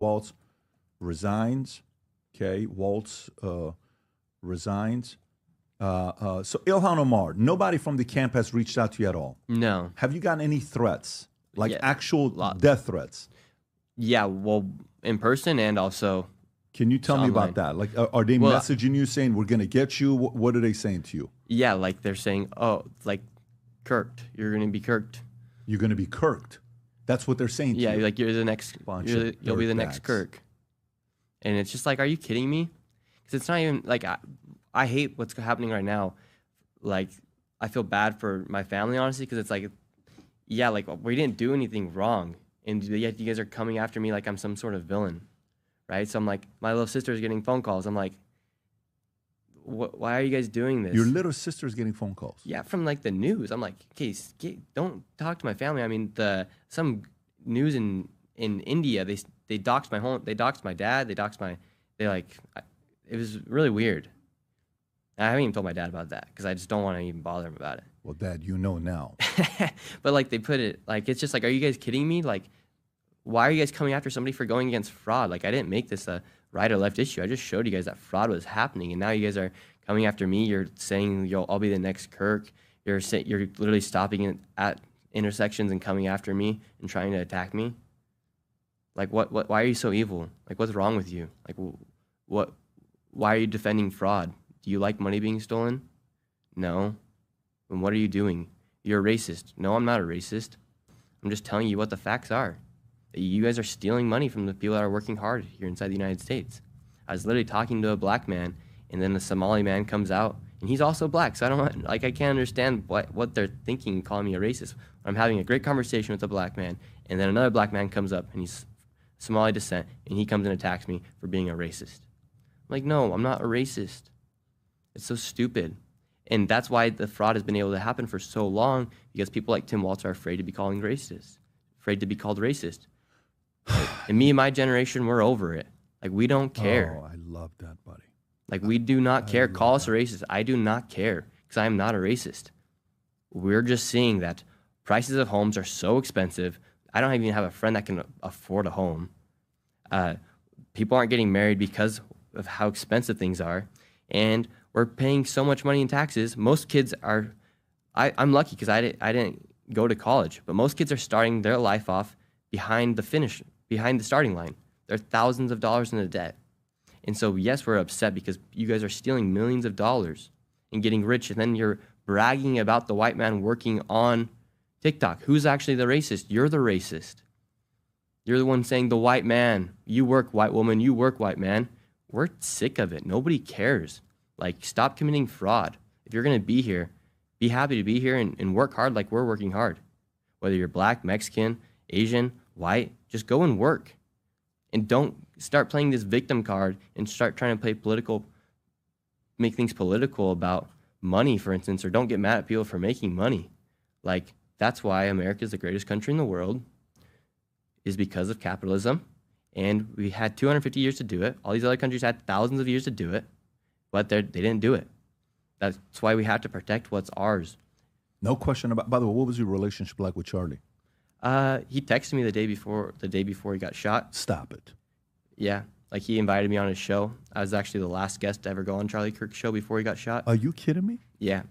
Waltz resigns. Okay, Waltz resigns. So Ilhan Omar, nobody from the camp has reached out to you at all. No. Have you gotten any threats, like Yeah, actual lots. death threats? Yeah, well, in person and also Can you tell me online. about that? Like, are they Well, messaging you saying we're gonna get you? What are they saying to you? yeah, like they're saying, oh, like Kirked. You're gonna be Kirked. You're gonna be kirked. That's what they're saying to Yeah, you. like you're the next. Bunch of You'll be the next dirtbags. Kirk. And it's just like, are you kidding me? Because it's not even like I hate what's happening right now. Like, I feel bad for my family, honestly, because it's like, yeah, like we didn't do anything wrong, and yet you guys are coming after me like I'm some sort of villain, right? So I'm like, my little sister's getting phone calls. I'm like, why are you guys doing this? Your little sister's getting phone calls. Yeah, from like the news. I'm like, okay, don't talk to my family. I mean, some news in India, they doxed my home, they doxed my dad, it was really weird. I haven't even told my dad about that because I just don't want to even bother him about it. Well, Dad, you know now. But like they put it, like it's just like, are you guys kidding me? Like, why are you guys coming after somebody for going against fraud? Like, I didn't make this a right or left issue. I just showed you guys that fraud was happening, and now you guys are coming after me. You're saying I'll be the next Kirk. You're literally stopping at intersections and coming after me and trying to attack me. Like, what? Why are you so evil? Like, what's wrong with you? Like, what? Why are you defending fraud? Do you like money being stolen? No. Then what are you doing? You're a racist. No, I'm not a racist. I'm just telling you what the facts are. You guys are stealing money from the people that are working hard here inside the United States. I was literally talking to a black man, and then the Somali man comes out, and he's also black. So I can't understand what they're thinking, calling me a racist. I'm having a great conversation with a black man, and then another black man comes up, and he's Somali descent, and he comes and attacks me for being a racist. I'm like, no, I'm not a racist. It's so stupid. And that's why the fraud has been able to happen for so long, because people like Tim Waltz are afraid to be called racist. And me and my generation, we're over it. Like, we don't care. Oh, I love that, buddy. Like, we do not care. Call us a racist. I do not care because I am not a racist. We're just seeing that prices of homes are so expensive. I don't even have a friend that can afford a home. People aren't getting married because of how expensive things are. And we're paying so much money in taxes. Most kids are, I'm lucky because I didn't go to college, but most kids are starting their life off behind the starting line. They're thousands of dollars in debt. And so, yes, we're upset because you guys are stealing millions of dollars and getting rich, and then you're bragging about the white man working on TikTok. Who's actually the racist? You're the racist. You're the one saying the white man, you work, white woman, you work, white man. We're sick of it. Nobody cares. Like, stop committing fraud. If you're going to be here, be happy to be here and work hard like we're working hard. Whether you're black, Mexican, Asian, white, just go and work. And don't start playing this victim card and start trying to make things political about money, for instance, or don't get mad at people for making money. Like, that's why America is the greatest country in the world, is because of capitalism. And we had 250 years to do it. All these other countries had thousands of years to do it, but they didn't do it. That's why we have to protect what's ours. No question about. By the way, what was your relationship like with Charlie? He texted me the day before he got shot. Stop it. Yeah, like he invited me on his show. I was actually the last guest to ever go on Charlie Kirk's show before he got shot. Are you kidding me? Yeah.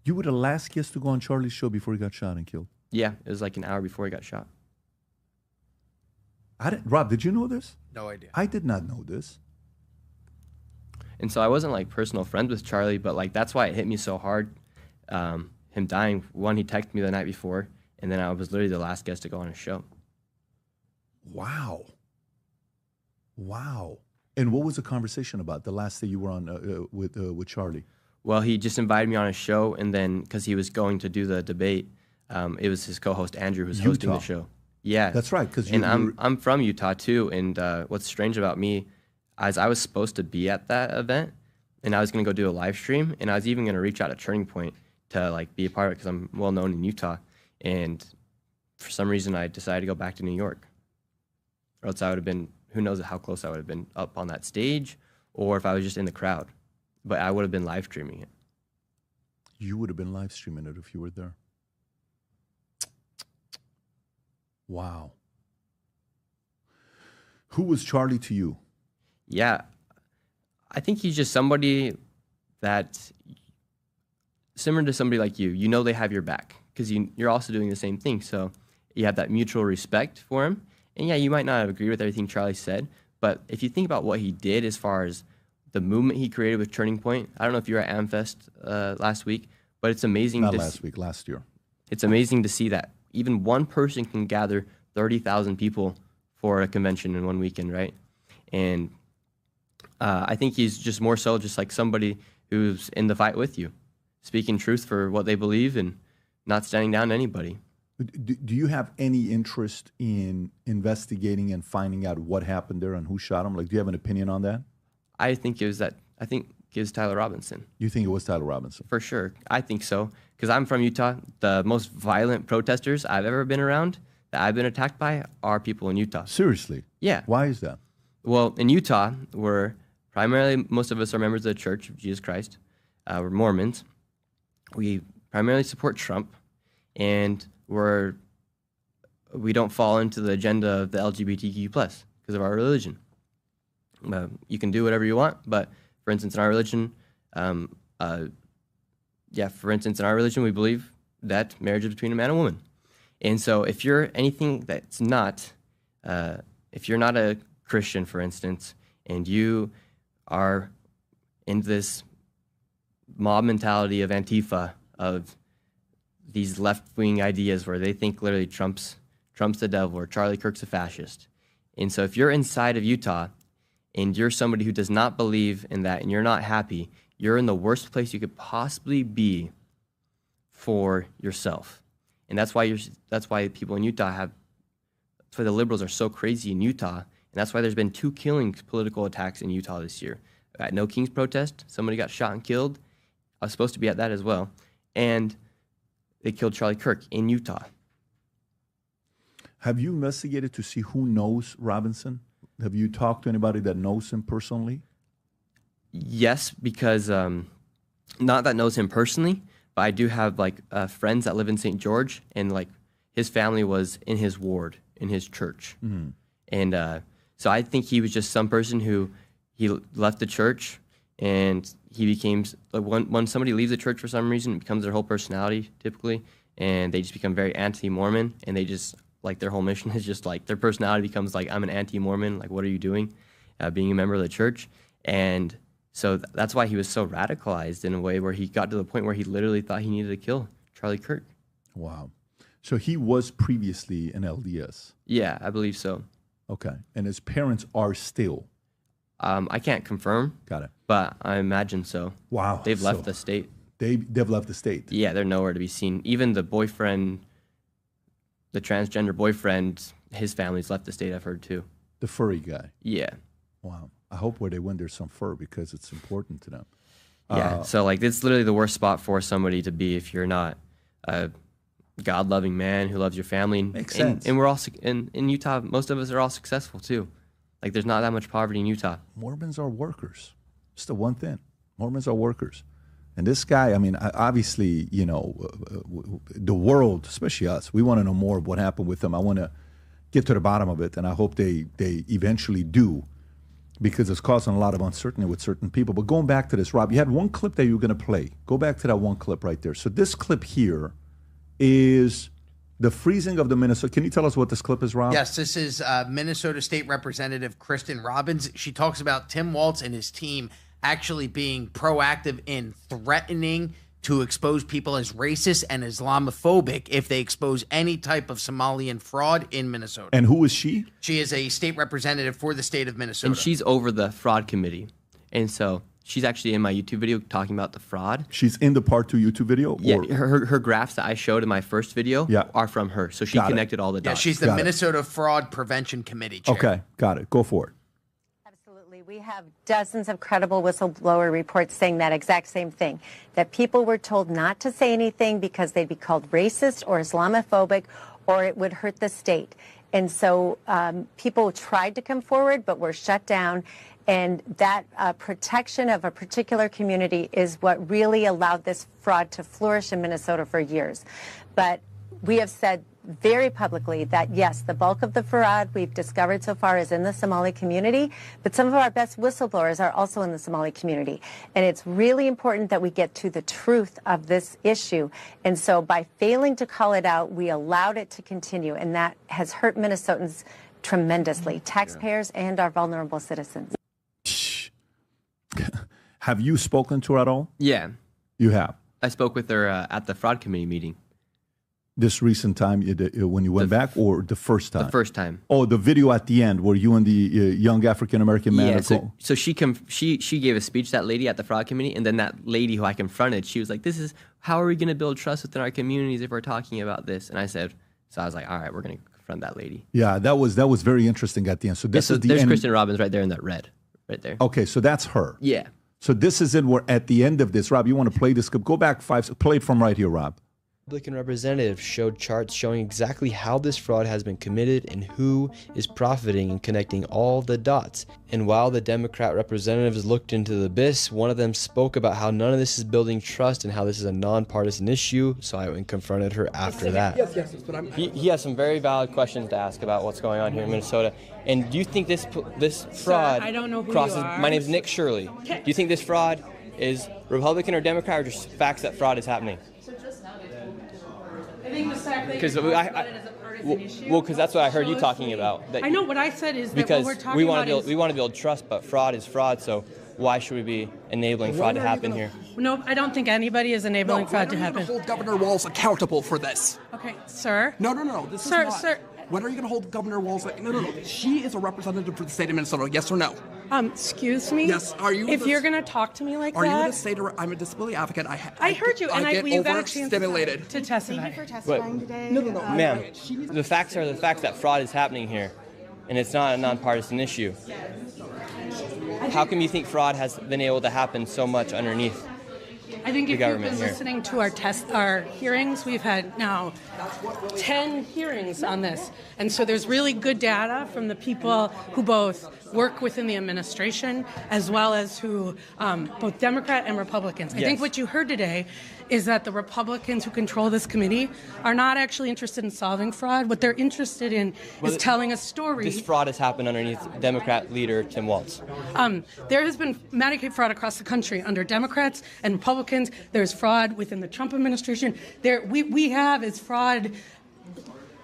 You were the last guest to go on Charlie's show before he got shot and killed? Yeah, it was like an hour before he got shot. Rob, did you know this? No idea. I did not know this. And so I wasn't like personal friends with Charlie, but like that's why it hit me so hard. Him dying. One, he texted me the night before, and then I was literally the last guest to go on his show. Wow. And what was the conversation about the last day you were on with Charlie? Well, he just invited me on his show, and then because he was going to do the debate, it was his co-host Andrew who's hosting the show. Yeah, that's right. I'm from Utah too, and what's strange about me is I was supposed to be at that event, and I was gonna go do a live stream, and I was even gonna reach out to Turning Point to like be a part of it because I'm well known in Utah, and for some reason I decided to go back to New York, or else I would have been, who knows how close I would have been up on that stage, or if I was just in the crowd, but I would have been live streaming it. You would have been live streaming it if you were there. Wow. Who was Charlie to you? Yeah, I think he's just somebody that, similar to somebody like you, they have your back because you're also doing the same thing. So you have that mutual respect for him. And yeah, you might not have agreed with everything Charlie said, but if you think about what he did as far as the movement he created with Turning Point, I don't know if you were at AmFest last week, but it's amazing. Not last week, last year. It's amazing to see that even one person can gather 30,000 people for a convention in one weekend, right? And I think he's just more so just like somebody who's in the fight with you, speaking truth for what they believe and not standing down to anybody. Do you have any interest in investigating and finding out what happened there and who shot him? Like, do you have an opinion on that? I think it was Tyler Robinson. You think it was Tyler Robinson? For sure. I think so. Because I'm from Utah. The most violent protesters I've ever been around that I've been attacked by are people in Utah. Seriously? Yeah. Why is that? Well, in Utah, most of us are members of the Church of Jesus Christ. We're Mormons. We primarily support Trump, and we don't fall into the agenda of the LGBTQ+ because of our religion. You can do whatever you want, but for instance, in our religion, we believe that marriage is between a man and a woman. And so if you're anything that's not, if you're not a Christian, for instance, and you are in this mob mentality of Antifa, of these left-wing ideas where they think literally Trump's the devil or Charlie Kirk's a fascist. And so if you're inside of Utah and you're somebody who does not believe in that and you're not happy, you're in the worst place you could possibly be for yourself. And that's why people in Utah that's why the liberals are so crazy in Utah. And that's why there's been 2 political attacks in Utah this year. At No Kings protest, somebody got shot and killed. I was supposed to be at that as well. And they killed Charlie Kirk in Utah. Have you investigated to see who knows Robinson? Have you talked to anybody that knows him personally? Yes, because not that knows him personally, but I do have friends that live in St. George, and his family was in his ward, in his church. Mm-hmm. And so I think he was just some person who he left the church, and he became when somebody leaves the church for some reason, it becomes their whole personality typically, and they just become very anti-Mormon, and they just their whole mission is just their personality becomes I'm an anti-Mormon. What are you doing, being a member of the church? And so that's why he was so radicalized in a way where he got to the point where he literally thought he needed to kill Charlie Kirk. Wow. So he was previously an LDS. Yeah, I believe so. Okay. And his parents are still? I can't confirm. Got it. But I imagine so. Wow. They've left the state. They've left the state? Yeah, they're nowhere to be seen. Even the boyfriend, the transgender boyfriend, his family's left the state, I've heard too. The furry guy? Yeah. Wow. I hope where they win there's some fur because it's important to them. Yeah, so it's literally the worst spot for somebody to be if you're not a God-loving man who loves your family. Makes sense. And we're all in Utah. Most of us are all successful too. There's not that much poverty in Utah. Mormons are workers. It's the one thing. Mormons are workers. And this guy, obviously, the world, especially us, we want to know more of what happened with him. I want to get to the bottom of it, and I hope they eventually do, because it's causing a lot of uncertainty with certain people. But going back to this, Rob, you had one clip that you were going to play. Go back to that one clip right there. So this clip here is the freezing of the Minnesota. Can you tell us what this clip is, Rob? Yes, this is Minnesota State Representative Kristen Robbins. She talks about Tim Walz and his team actually being proactive in threatening to expose people as racist and Islamophobic if they expose any type of Somalian fraud in Minnesota. And who is she? She is a state representative for the state of Minnesota. And she's over the fraud committee. And so she's actually in my YouTube video talking about the fraud. She's in the Part 2 YouTube video? Yeah, her graphs that I showed in my first video are from her. So she connected all the dots. Yeah, she's the Minnesota Fraud Prevention Committee chair. Okay, got it. Go for it. We have dozens of credible whistleblower reports saying that exact same thing, that people were told not to say anything because they'd be called racist or Islamophobic or it would hurt the state. And so people tried to come forward but were shut down. And that protection of a particular community is what really allowed this fraud to flourish in Minnesota for years. But we have said very publicly that, yes, the bulk of the fraud we've discovered so far is in the Somali community, but some of our best whistleblowers are also in the Somali community. And it's really important that we get to the truth of this issue. And so by failing to call it out, we allowed it to continue, and that has hurt Minnesotans tremendously, taxpayers and our vulnerable citizens. Have you spoken to her at all? Yeah. You have? I spoke with her at the fraud committee meeting. This recent time when you went back, or the first time? The first time. Oh, the video at the end where you and the young African-American man are so she gave a speech, that lady at the fraud committee, and then that lady who I confronted, she was like, how are we going to build trust within our communities if we're talking about this? And I was like, all right, we're going to confront that lady. Yeah, that was very interesting at the end. So this is the there's end. Kristen Robbins right there in that red, right there. Okay, so that's her. Yeah. So this is it. We're at the end of this. Rob, you want to play this? Go back play it from right here, Rob. Republican representative showed charts showing exactly how this fraud has been committed and who is profiting and connecting all the dots. And while the Democrat representatives looked into the abyss, one of them spoke about how none of this is building trust and how this is a nonpartisan issue. So I went and confronted her after that. Yes, but He has some very valid questions to ask about what's going on here in Minnesota. And do you think this fraud I don't know who crosses? you are. My name is Nick Shirley. Do you think this fraud is Republican or Democrat, or just facts that fraud is happening? I think the fact that Because you're talking about it as a partisan issue. because that's what I heard you talking about. That I know what I said is that because what we're talking we want about to build trust, but fraud is fraud. So why should we be enabling fraud to happen here? No, I don't think anybody is enabling fraud to happen. Hold Governor Walz accountable for this. Okay, sir. No. This Sir, is not. sir. When are you going to hold Governor Walz? No. She is a representative for the state of Minnesota. Yes or no? Excuse me. Yes. Are you? If you're going to talk to me like Are that, you going to say to her, "I'm a disability advocate"? I heard you, and get you got a chance overstimulated. to testify. Thank you for testifying today. No. Ma'am, the facts are the facts that fraud is happening here, and it's not a nonpartisan issue. How come you think fraud has been able to happen so much underneath? I think if you've government been here. listening to our hearings, we've had now 10 hearings on this. And so there's really good data from the people who both work within the administration as well as who, both Democrat and Republicans. I think what you heard today is that the Republicans who control this committee are not actually interested in solving fraud. What they're interested in is telling a story. This fraud has happened underneath Democrat leader Tim Walz. There has been Medicaid fraud across the country under Democrats and Republicans. There's fraud within the Trump administration. We have is fraud.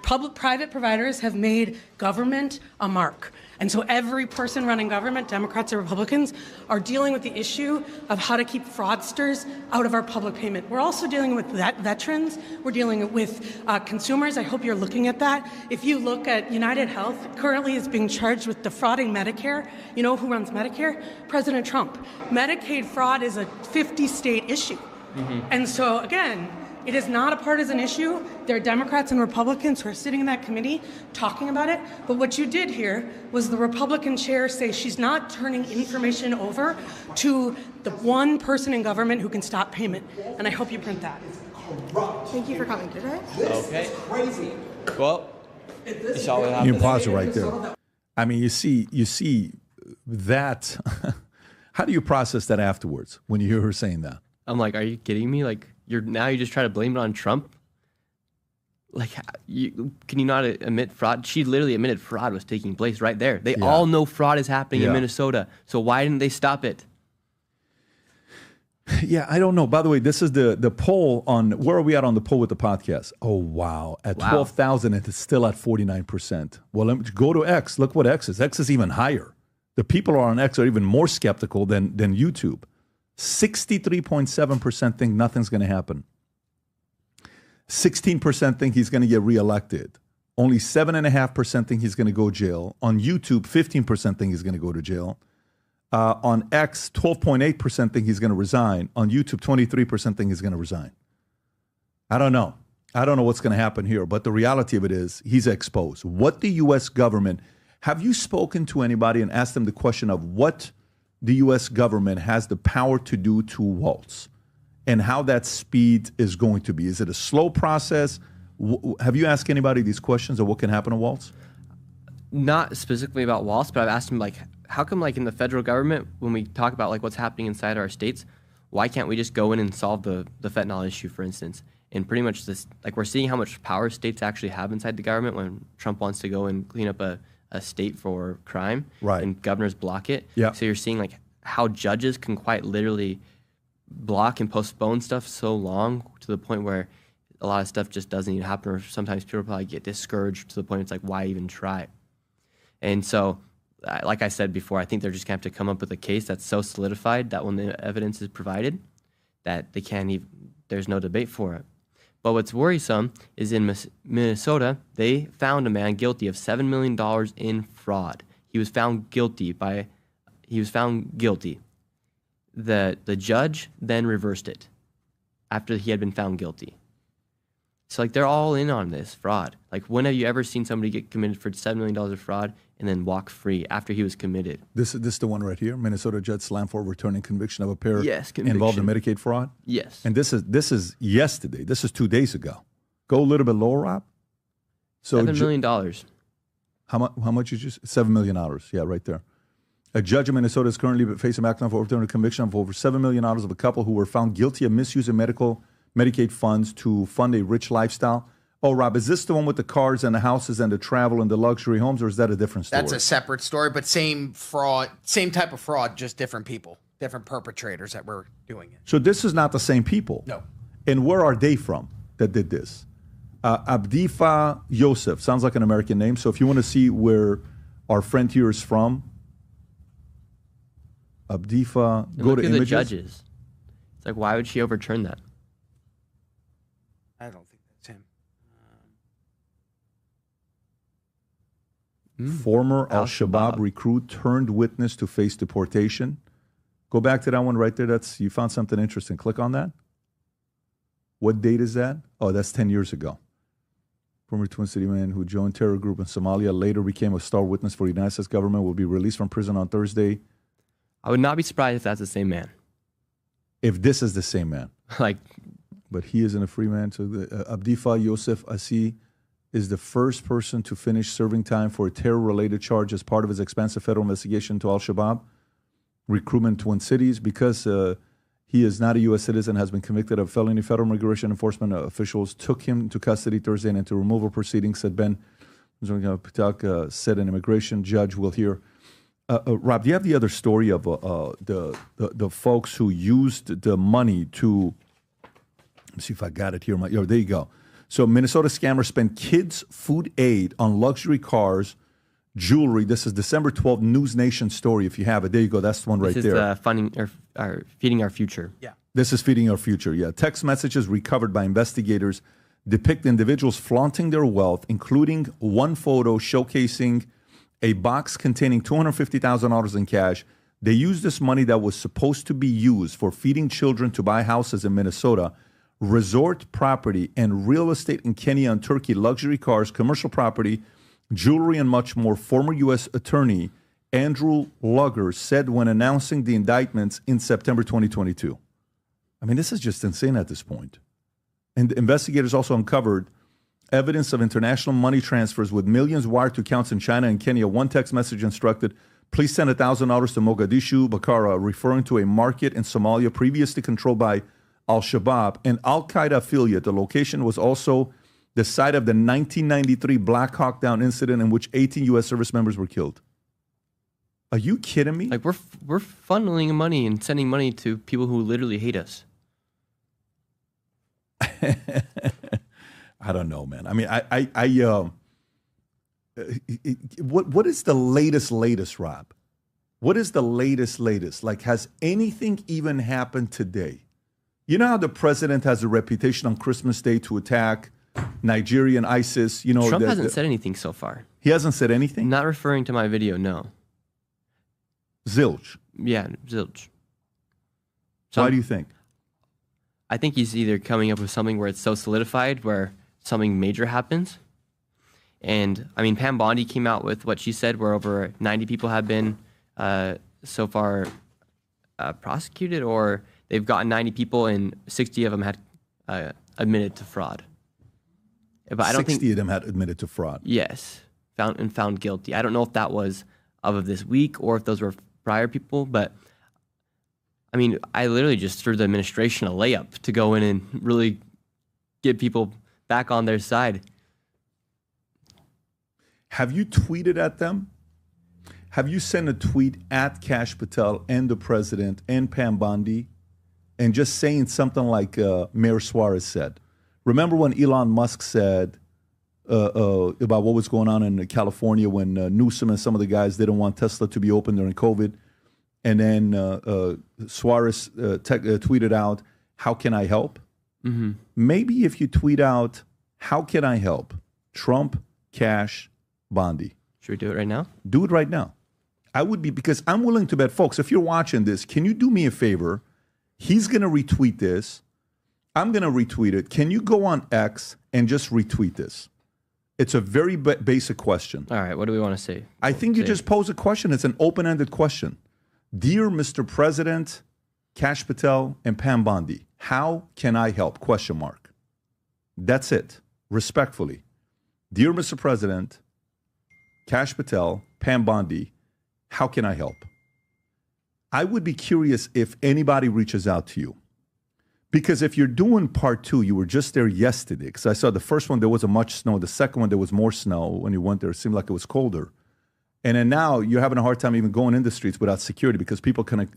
Private providers have made government a mark. And so every person running government, Democrats or Republicans, are dealing with the issue of how to keep fraudsters out of our public payment. We're also dealing with veterans. We're dealing with consumers. I hope you're looking at that. If you look at United Health, currently is being charged with defrauding Medicare. You know who runs Medicare? President Trump. Medicaid fraud is a 50-state issue. And so, again, it is not a partisan issue. There are Democrats and Republicans who are sitting in that committee talking about it. But what you did here was the Republican chair say she's not turning information over to the one person in government who can stop payment. And I hope you print that. Thank you for coming today. Okay. Well, you saw what You happened. can pause it right there. I mean, you see that. How do you process that afterwards when you hear her saying that? I'm like, are you kidding me? Like, you just try to blame it on Trump? Like, can you not admit fraud? She literally admitted fraud was taking place right there. They all know fraud is happening in Minnesota. So why didn't they stop it? Yeah, I don't know. By the way, this is the poll on, where are we at on the poll with the podcast? Oh, wow. At 12,000, it's still at 49%. Well, let me go to X. Look what X is. X is even higher. The people who are on X are even more skeptical than YouTube. 63.7% think nothing's going to happen. 16% think he's going to get reelected. Only 7.5% think he's going to go to jail. On YouTube, 15% think he's going to go to jail. On X, 12.8% think he's going to resign. On YouTube, 23% think he's going to resign. I don't know. I don't know what's going to happen here, but the reality of it is he's exposed. What the U.S. government, have you spoken to anybody and asked them the question of what the U.S. government has the power to do to Walz and how that speed is going to be? Is it a slow process? Have you asked anybody these questions of what can happen to Walz? Not specifically about Walz, but I've asked him, like, how come, like, in the federal government, when we talk about, like, what's happening inside our states, why can't we just go in and solve the fentanyl issue, for instance? And pretty much this, like we're seeing how much power states actually have inside the government when Trump wants to go and clean up a state for crime, Right. and governors block it. Yeah. So you're seeing like how judges can quite literally block and postpone stuff so long to the point where a lot of stuff just doesn't even happen, or sometimes people probably get discouraged to the point it's like, why even try? And so, like I said before, I think they're just gonna have to come up with a case that's so solidified that when the evidence is provided, that they can't even, there's no debate for it. But what's worrisome is in Minnesota, they found a man guilty of $7 million in fraud. He was found guilty. The judge then reversed it after he had been found guilty. So like they're all in on this fraud. Like when have you ever seen somebody get committed for $7 million of fraud and then walk free after he was committed? This is the one right here. Minnesota judge slammed for returning conviction of a pair Yes, involved in conviction. Medicaid fraud. Yes. And this is yesterday. This is 2 days ago. Go a little bit lower, Rob. So $7 million. How much is just $7 million? Yeah, right there. A judge in Minnesota is currently facing back for overturning a conviction of over $7 million of a couple who were found guilty of misusing Medicaid funds to fund a rich lifestyle. Oh, Rob, is this the one with the cars and the houses and the travel and the luxury homes, or is that a different story? That's a separate story, but same fraud, same type of fraud, just different people, different perpetrators that were doing it. So this is not the same people. No. And where are they from that did this? Abdifa Yosef. Sounds like an American name. So if you want to see where our friend here is from, Abdifa, And go look to at the images. judges. It's like, why would she overturn that? I don't think that's him. Former Al-Shabaab Al-Shabaab. recruit turned witness to face deportation. Go back to that one right there. You found something interesting. Click on that. What date is that? Oh, that's 10 years ago. Former Twin City man who joined terror group in Somalia, later became a star witness for the United States government, will be released from prison on Thursday. I would not be surprised if that's the same man. If this is the same man. Like, But he isn't a free man. So Abdifa Yosef Asi is the first person to finish serving time for a terror-related charge as part of his expansive federal investigation to Al-Shabaab recruitment in Twin Cities. Because he is not a U.S. citizen, has been convicted of felony. Federal immigration enforcement officials took him into custody Thursday and into removal proceedings, said Ben Patak, said an immigration judge will hear. Rob, do you have the other story of the folks who used the money to... Let's see if I got it here. There you go. So Minnesota scammers spent kids' food aid on luxury cars, jewelry. This is December 12th News Nation story. If you have it, there you go. That's the one right this there. is funding or feeding our future. Yeah. This is feeding our future. Yeah. Text messages recovered by investigators depict individuals flaunting their wealth, including one photo showcasing a box containing $250,000 in cash. They used this money that was supposed to be used for feeding children to buy houses in Minnesota, resort property, and real estate in Kenya and Turkey, luxury cars, commercial property, jewelry, and much more. Former U.S. Attorney Andrew Luger said when announcing the indictments in September 2022. I mean, this is just insane at this point. And investigators also uncovered evidence of international money transfers with millions wired to accounts in China and Kenya. One text message instructed, please send $1,000 to Mogadishu, Bakara, referring to a market in Somalia previously controlled by Al-Shabaab, an Al-Qaeda affiliate. The location was also the site of the 1993 Black Hawk Down incident in which 18 U.S. service members were killed. Are you kidding me? Like we're funneling money and sending money to people who literally hate us. I don't know, man. I mean, what is the latest, Rob? What is the latest? Like, has anything even happened today? You know how the president has a reputation on Christmas Day to attack Nigeria and ISIS? You know, Trump hasn't said anything so far. He hasn't said anything? Not referring to my video, no. Zilch. Yeah, zilch. Why do you think? I think he's either coming up with something where it's so solidified where something major happens. And, I mean, Pam Bondi came out with what she said where over 90 people have been so far prosecuted, or they've gotten 90 people and 60 of them had admitted to fraud. But I don't 60 of them had admitted to fraud. Yes, found guilty. I don't know if that was of this week or if those were prior people, but I mean, I literally just threw the administration a layup to go in and really get people back on their side. Have you tweeted at them? Have you sent a tweet at Kash Patel and the president and Pam Bondi and just saying something like Mayor Suarez said? Remember when Elon Musk said about what was going on in California when Newsom and some of the guys didn't want Tesla to be open during COVID? And then Suarez tweeted out, "How can I help?" Mm-hmm. Maybe if you tweet out, "How can I help?" Trump, Kash, Bondi. Should we do it right now? Do it right now. I would be, because I'm willing to bet, folks, if you're watching this, can you do me a favor? He's going to retweet this. I'm going to retweet it. Can you go on X and just retweet this? It's a very basic question. All right, what do we want to say? I think you just pose a question. It's an open-ended question. Dear Mr. President, Kash Patel, and Pam Bondi, how can I help? Question mark. That's it. Respectfully. Dear Mr. President, Kash Patel, Pam Bondi, how can I help? I would be curious if anybody reaches out to you. Because if you're doing part two, you were just there yesterday. Because I saw the first one, there wasn't much snow. The second one, there was more snow. When you went there, it seemed like it was colder. And then now you're having a hard time even going in the streets without security because people coming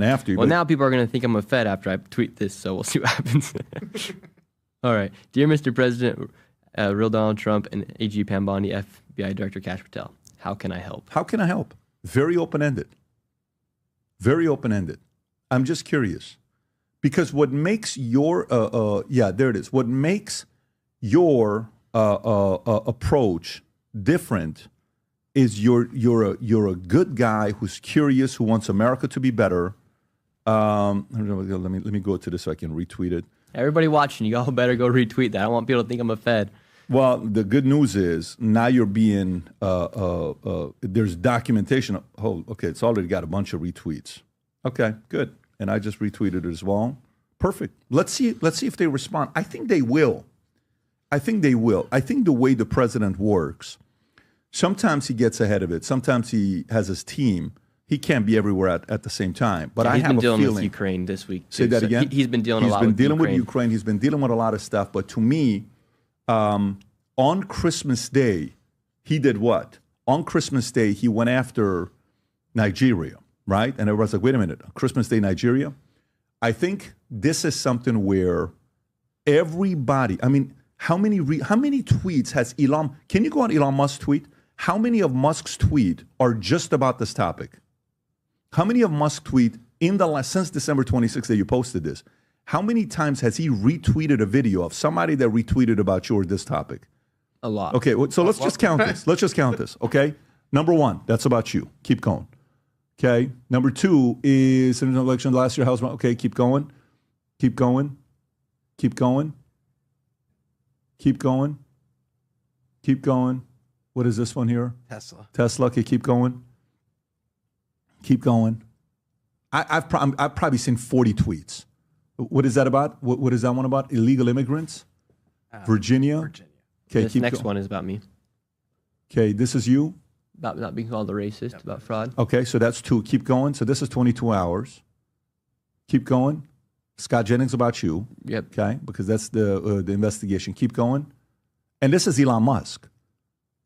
after you. Well, now people are going to think I'm a Fed after I tweet this, so we'll see what happens. All right. Dear Mr. President, real Donald Trump and AG Pam Bondi, FBI Director Kash Patel, how can I help? How can I help? Very open-ended. Very open-ended. I'm just curious. Because what makes your, there it is. What makes your approach different is you're a good guy who's curious, who wants America to be better. Let me go to this so I can retweet it. Everybody watching, you all better go retweet that. I don't want people to think I'm a Fed. Well, the good news is now you're being, there's documentation. Oh, okay, it's already got a bunch of retweets. Okay, good. And I just retweeted it as well. Perfect. Let's see if they respond. I think they will. I think they will. I think the way the president works, sometimes he gets ahead of it. Sometimes he has his team. He can't be everywhere at the same time. But yeah, I have a feeling. He's been dealing with Ukraine this week. Say that again? He's been dealing a lot with Ukraine. He's been dealing with Ukraine. He's been dealing with a lot of stuff. But to me, on Christmas Day, he did what? On Christmas Day, he went after Nigeria, right? And everyone's like, wait a minute, Christmas Day, Nigeria? I think this is something where everybody, I mean, how many tweets has Elon, can you go on Elon Musk's tweet? How many of Musk's tweet are just about this topic? How many of Musk's tweet since December 26th that you posted this, how many times has he retweeted a video of somebody that retweeted about you or this topic? A lot. Okay, so let's just count this. Let's just count this, okay? Number one, that's about you. Keep going. Okay. Number two is an election last year. How's okay? Keep going. Keep going. Keep going. Keep going. Keep going. What is this one here? Tesla. Okay, keep going. Keep going. I've probably seen 40 tweets. What is that about? What is that one about? Illegal immigrants? Virginia. Okay, this next one is about me. Okay, this is you? About not being called a racist, about fraud. Okay, so that's 2. Keep going. So this is 22 hours. Keep going. Scott Jennings, about you. Yep. Okay, because that's the investigation. Keep going. And this is Elon Musk.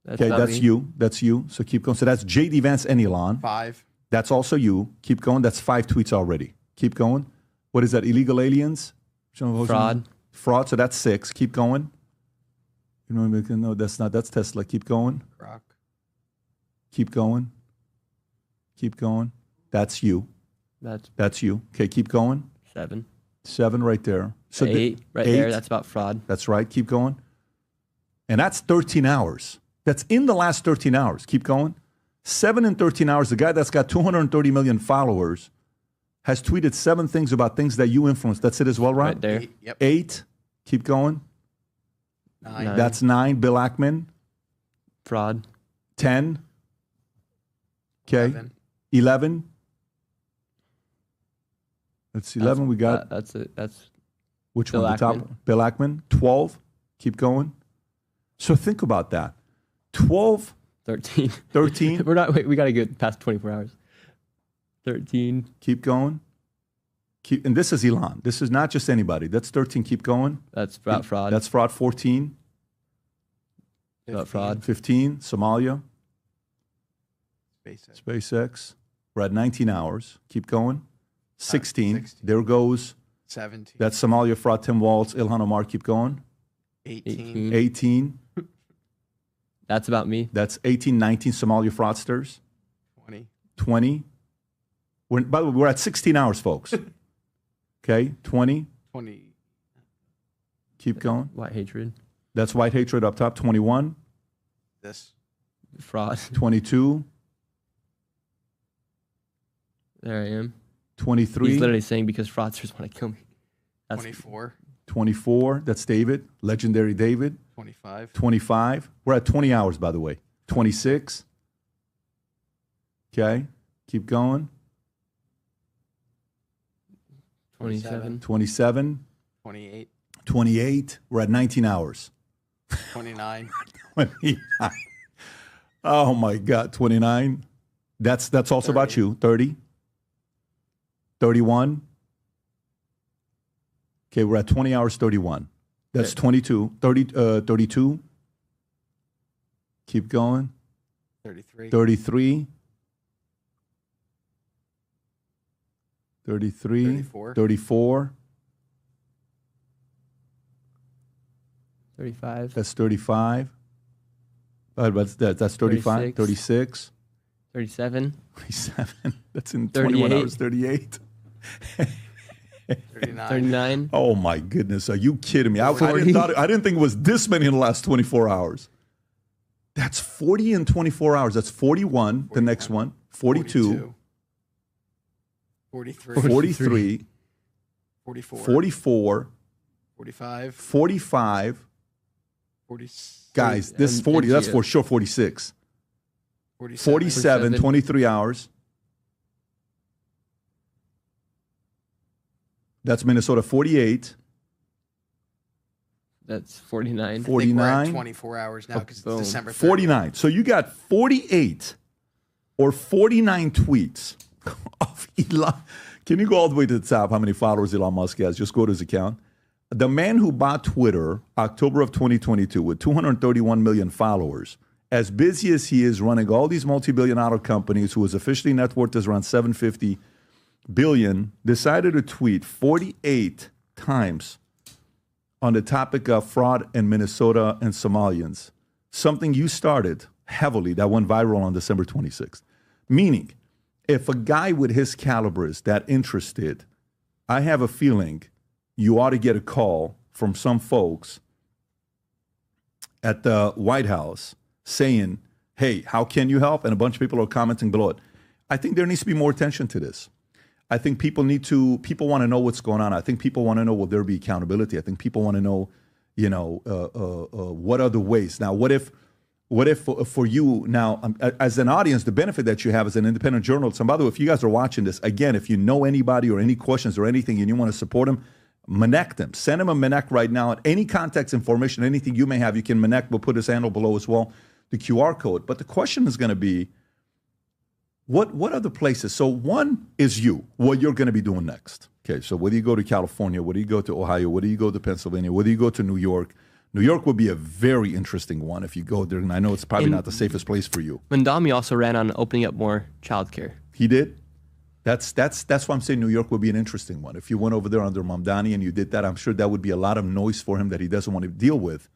Okay, that's you. That's you. So keep going. So that's J.D. Vance and Elon. 5. That's also you. Keep going. That's 5 tweets already. Keep going. What is that? Illegal aliens? Fraud. Fraud. So that's 6. Keep going. You know, no, that's not. That's Tesla. Keep going. Rock. Keep going. Keep going. That's you. That's you. Okay, keep going. 7. 7 right there. So 8 right 8, there. That's about fraud. That's right. Keep going. And that's 13 hours. That's in the last 13 hours. Keep going. 7 and 13 hours. The guy that's got 230 million followers has tweeted 7 things about things that you influenced. That's it as well, right? Right there. 8. Yep. 8. Keep going. 9. That's 9. Bill Ackman. Fraud. 10. Okay. 11. That's 11. We got. That's it. That's which Bill one? The top. Ackman. Bill Ackman. 12. Keep going. So think about that. 12. 13. 13. We got to get past 24 hours. 13. Keep going. And this is Elon. This is not just anybody. That's 13. Keep going. That's fraud. That's fraud. 14. Fraud. 15. Somalia. SpaceX. We're at 19 hours. Keep going. 16. 16. There goes. 17. That's Somalia fraud. Tim Waltz. Ilhan Omar. Keep going. 18. 18. That's about me. That's 18. 19. Somalia fraudsters. 20. 20. By the way, we're at 16 hours, folks. Okay. 20. 20. Keep going. White hatred. That's white hatred up top. 21. This. Fraud. 22. There I am. 23. He's literally saying because fraudsters want to kill me. That's 24. 24. That's David. Legendary David. 25. 25. We're at 20 hours, by the way. 26. Okay. Keep going. 27. 27. 28. 28. We're at 19 hours. 29. 29. Oh, my God. 29. That's also 30. about you. 30. 31. Okay, we're at 20 hours, 31. That's 22. 32. Keep going. 33. 33. 33. 34. 34. 35. That's 35. That's 35. 36. 36. 37. 37. That's in 38. 21 hours. 38. 39. 39. Oh my goodness! Are you kidding me? I 40. didn't think it was this many in the last 24 hours. That's 40 in 24 hours. That's 41. The next one. 42. 43. 43. 44. 44. 45. 45. 46. Guys, this 40. That's for sure 46. 47. 23 hours. That's Minnesota. 48. That's 49. 49. 24 hours now because it's Boom. December 30th. 49. So you got 48 or 49 tweets of Elon. Can you go all the way to the top? How many followers Elon Musk has? Just go to his account. The man who bought Twitter October of 2022 with 231 million followers, as busy as he is running all these multi-billion-dollar companies, who is officially net worth is around 750 billion, decided to tweet 48 times on the topic of fraud in Minnesota and Somalians, something you started heavily that went viral on December 26th. Meaning, if a guy with his caliber is that interested, I have a feeling you ought to get a call from some folks at the White House saying, hey, how can you help? And a bunch of people are commenting below it. I think there needs to be more attention to this. I think people want to know what's going on. I think people want to know, will there be accountability? I think people want to know, what are the ways? Now, what if for you now, as an audience, the benefit that you have as an independent journalist, and by the way, if you guys are watching this, again, if you know anybody or any questions or anything and you want to support them, Connect them. Send him a Connect right now. Any contact information, anything you may have, you can Connect. We'll put his handle below as well, the QR code. But the question is going to be, what are the places? So one is you, what you're going to be doing next. Okay, so whether you go to California, whether you go to Ohio, whether you go to Pennsylvania, whether you go to New York would be a very interesting one if you go there. And I know it's probably not the safest place for you. Mandami also ran on opening up more childcare. He did? That's why I'm saying New York would be an interesting one. If you went over there under Mamdani and you did that, I'm sure that would be a lot of noise for him that he doesn't want to deal with.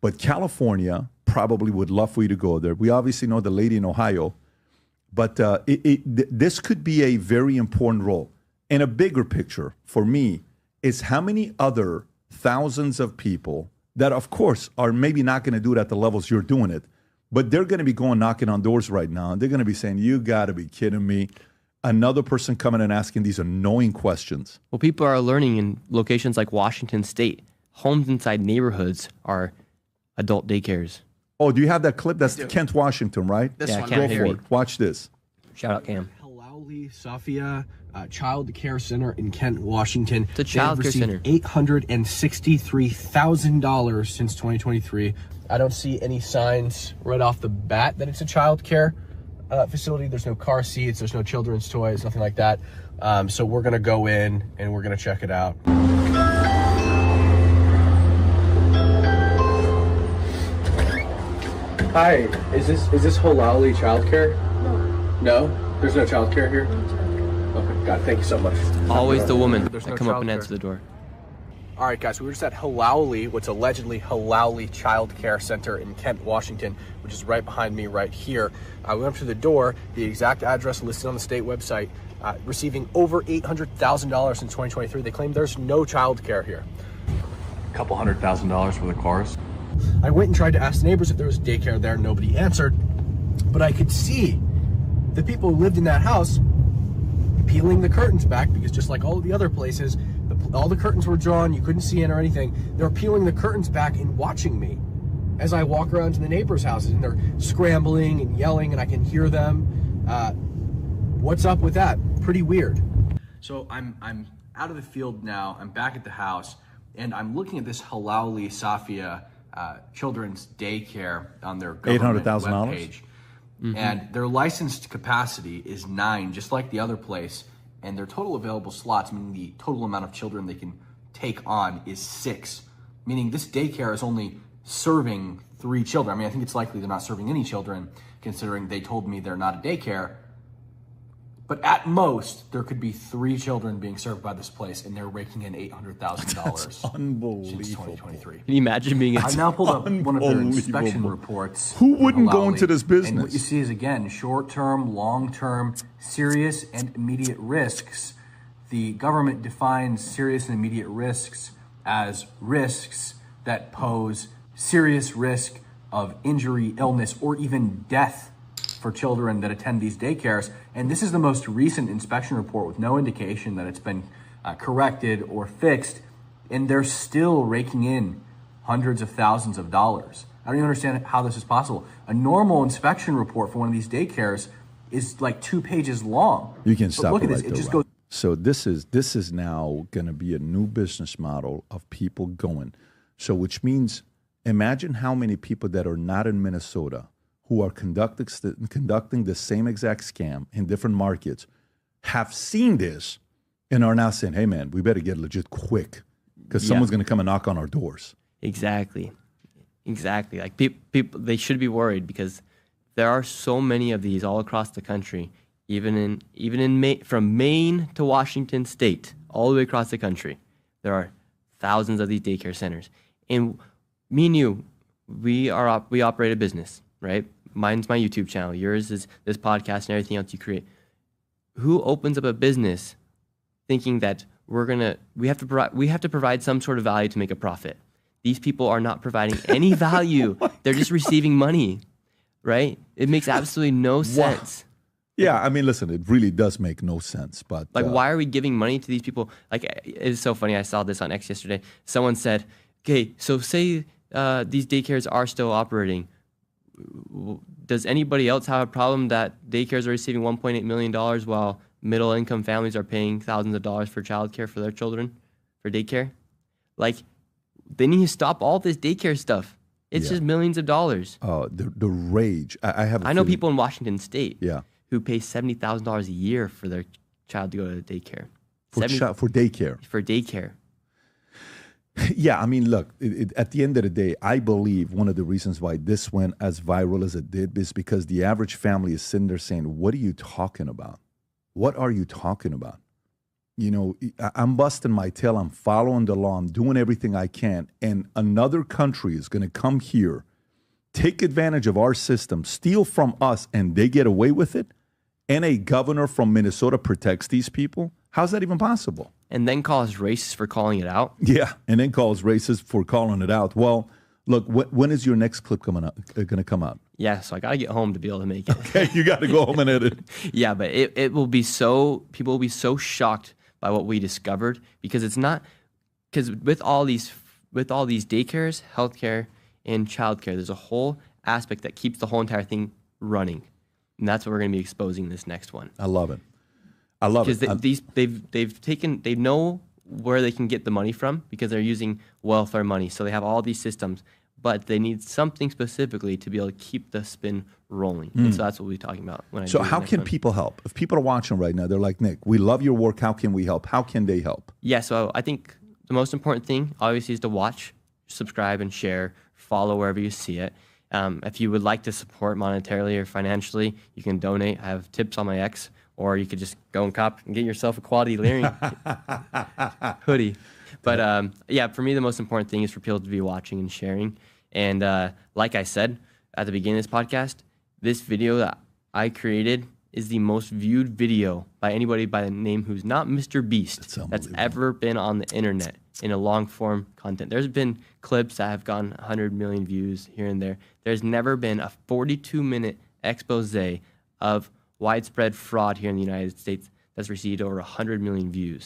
But California probably would love for you to go there. We obviously know the lady in Ohio, but this could be a very important role. And a bigger picture for me is how many other thousands of people that, of course, are maybe not going to do it at the levels you're doing it, but they're going to be going knocking on doors right now, and they're going to be saying, you got to be kidding me. Another person coming and asking these annoying questions. Well, people are learning in locations like Washington State. Homes inside neighborhoods are adult daycares. Oh, do you have that clip? That's Kent, Washington, right? This one Cam, right Go here. for it. Watch this. Shout out, Cam. Halauli Safia Child Care Center in Kent, Washington. It's a child care center. $863,000 since 2023. I don't see any signs right off the bat that it's a child care facility. There's no car seats, there's no children's toys, nothing like that. So we're gonna go in and we're gonna check it out. Hi, is this Halali childcare? No? There's no childcare here? Okay, got it. Thank you so much. Always the woman There's that no come up and childcare. answer the door. All right, guys, we were just at Halali, what's allegedly Halali Child Care Center in Kent, Washington, which is right behind me right here. We went up to the door, the exact address listed on the state website, receiving over $800,000 in 2023. They claim there's no child care here. A couple $100,000 for the cars. I went and tried to ask the neighbors if there was daycare there. Nobody answered, but I could see the people who lived in that house peeling the curtains back, because just like all of the other places, all the curtains were drawn, you couldn't see in or anything. They were peeling the curtains back and watching me as I walk around to the neighbors' houses, and they're scrambling and yelling, and I can hear them. What's up with that? Pretty weird. So I'm out of the field now. I'm back at the house, and I'm looking at this Halali Safia children's daycare on their government $800,000? webpage. And their licensed capacity is 9, just like the other place. And their total available slots, meaning the total amount of children they can take on, is 6. Meaning this daycare is only serving 3 children. I mean, I think it's likely they're not serving any children, considering they told me they're not a daycare. But at most, there could be 3 children being served by this place, and they're raking in $800,000 Unbelievable. since 2023. Can you imagine being I now pulled up one of their inspection Unbelievable. reports. Who wouldn't go Halali, into this business? And what you see is, again, short-term, long-term, serious and immediate risks. The government defines serious and immediate risks as risks that pose serious risk of injury, illness, or even death for children that attend these daycares. And this is the most recent inspection report with no indication that it's been corrected or fixed. And they're still raking in hundreds of thousands of dollars. I don't even understand how this is possible. A normal inspection report for one of these daycares is like 2 pages long. You can But stop look it at this. right It there, just Rob. goes. So this is now going to be a new business model of people going. So which means, imagine how many people that are not in Minnesota who are conducting the same exact scam in different markets have seen this and are now saying, hey, man, we better get legit quick because someone's going to come and knock on our doors. Exactly. Like people, they should be worried because there are so many of these all across the country, even in from Maine to Washington State, all the way across the country. There are thousands of these daycare centers. And me and you, we operate a business, right? Mine's my YouTube channel. Yours is this podcast and everything else you create. Who opens up a business thinking that we have to provide some sort of value to make a profit? These people are not providing any value. They're just receiving money, right? It makes absolutely no sense. Yeah, I mean, listen, it really does make no sense. But Like, why are we giving money to these people? Like, it's so funny. I saw this on X yesterday. Someone said, okay, so say these daycares are still operating. Does anybody else have a problem that daycares are receiving $1.8 million while middle-income families are paying thousands of dollars for childcare for their children, for daycare? Like, they need to stop all this daycare stuff. It's just millions of dollars. The rage. I know people in Washington State Yeah. who pay $70,000 a year for their child to go to daycare. For daycare. For daycare. Yeah, I mean, look, at the end of the day, I believe one of the reasons why this went as viral as it did is because the average family is sitting there saying, what are you talking about? What are you talking about? You know, I'm busting my tail. I'm following the law. I'm doing everything I can. And another country is going to come here, take advantage of our system, steal from us, and they get away with it. And a governor from Minnesota protects these people. How's that even possible? And then call us racist for calling it out. Yeah, and then calls racist for calling it out. Well, look, when is your next clip going to come out? Yeah, so I got to get home to be able to make it. Okay, you got to go home and edit. Yeah, but it will be so, people will be so shocked by what we discovered because it's not, because with all these daycares, healthcare, and childcare, there's a whole aspect that keeps the whole entire thing running. And that's what we're going to be exposing in this next one. I love it. I love it. Because they know where they can get the money from because they're using welfare money. So they have all these systems, but they need something specifically to be able to keep the spin rolling. And so that's what we're talking about. So how can people help? If people are watching right now, they're like, Nick, we love your work. How can we help? How can they help? Yeah, so I think the most important thing, obviously, is to watch, subscribe, and share. Follow wherever you see it. If you would like to support monetarily or financially, you can donate. I have tips on my X, or you could just go and cop and get yourself a quality layering hoodie. But yeah, for me, the most important thing is for people to be watching and sharing. And like I said at the beginning of this podcast, this video that I created is the most viewed video by anybody by the name who's not Mr. Beast that's ever been on the internet in a long form content. There's been clips that have gone 100 million views here and there. There's never been a 42-minute expose of widespread fraud here in the United States that's received over 100 million views.